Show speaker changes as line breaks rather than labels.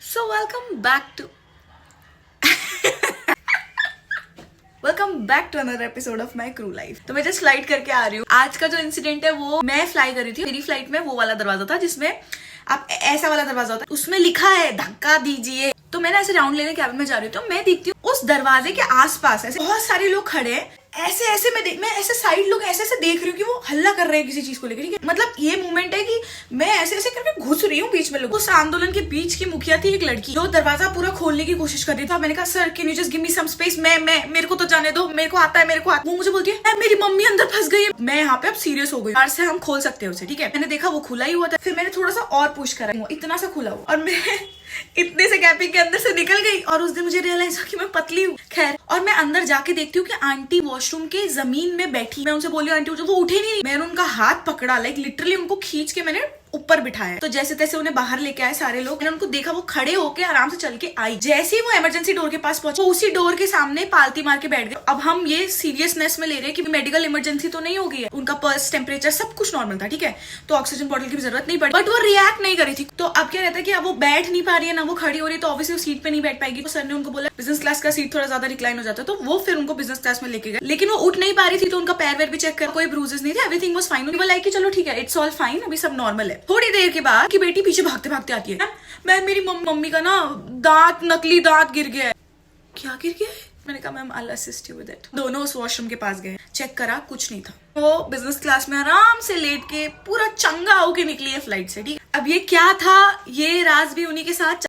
So welcome back to another episode of my crew life. तो मैं just flight करके आ रही हूँ। आज का जो इंसिडेंट है वो मैं फ्लाई कर रही थी। मेरी फ्लाइट में वो वाला दरवाजा था जिसमें आप ऐसा वाला दरवाजा होता है, उसमें लिखा है धक्का दीजिए। तो मैं ना ऐसे राउंड लेने कैबिन में जा रही हूँ, तो मैं देखती हूँ उस दरवाजे के आसपास ऐसे बहुत सारे लोग खड़े हैं। ऐसे ऐसे मैं ऐसे साइड लोग ऐसे ऐसे देख रही हूँ कि वो हल्ला कर रहे हैं किसी चीज को लेकर। ठीक है, मतलब ये मूवमेंट है कि मैं ऐसे ऐसे करके घुस रही हूँ बीच में लोग। उस आंदोलन के बीच की मुखिया थी एक लड़की, जो दरवाजा पूरा खोलने की कोशिश कर रही थी। मैंने कहा sir can you just give me some space, मैं मेरे को तो जाने दो, मेरे को आता है। वो मुझे बोलती है मेरी मम्मी अंदर फंस गई है। मैं यहाँ पे अब सीरियस हो गई, बाहर से हम खोल सकते हैं उसे। ठीक है, मैंने देखा वो खुला ही हुआ था। फिर मैंने थोड़ा सा और पुश करा, इतना सा खुला हुआ, और मैं इतने से गैपिंग के अंदर से निकल गई। और उस दिन मुझे रियलाइज हुआ कि मैं पतली हूँ। खैर, और मैं अंदर जाके देखती हूँ कि आंटी वॉशरूम के जमीन में बैठी। मैं उनसे बोली आंटी वो उठे नहीं। मैंने उनका हाथ पकड़ा, लाइक लिटरली उनको खींच के मैंने ऊपर बिठाया। तो जैसे तैसे उन्हें बाहर लेके आए सारे लोग। मैंने उनको देखा, वो खड़े होके आराम से चल के आई। जैसे ही वो इमरजेंसी डोर के पास पहुंचे, वो उसी डोर के सामने पालती मार के बैठ गए। अब हम ये सीरियसनेस में ले रहे हैं कि मेडिकल इमरजेंसी तो नहीं हो गई है, उनका पल्स, टेम्परेचर सब कुछ नॉर्मल था। ठीक है, तो ऑक्सीजन बॉटल की भी जरूरत नहीं पड़ी, बट वो रिएक्ट नहीं करी थी। तो अब क्या रहता है कि अब वो बैठ नहीं पा रही है ना वो खड़ी हो रही है, तो ऑब्वियसली वो सीट पे नहीं बैठ पाएगी। तो सर ने उनको बोला बिजनेस क्लास का सीट थोड़ा ज्यादा रिक्लाइन हो जाता है, तो वो फिर उनको बिजनेस क्लास में लेके गए। लेकिन वो उठ नहीं पा रही थी, तो उनका पैर वैर भी चेक कर, कोई ब्रूजेस नहीं थे, एवरीथिंग वाज फाइन। वो लाइक कि चलो ठीक है, इट्स ऑल फाइन, अभी सब नॉर्मल है। थोड़ी देर के बाद की बेटी पीछे भागते भागते आती है, मेरी मम्मी का ना दांत, नकली दांत गिर गया है। क्या गिर गया है? मैंने कहा ma'am I will assist you with it. दोनों उस वॉशरूम के पास गए, चेक करा, कुछ नहीं था। वो बिजनेस क्लास में आराम से लेट के पूरा चंगा होके निकली है फ्लाइट से। ठीक, अब ये क्या था, ये राज भी उन्हीं के साथ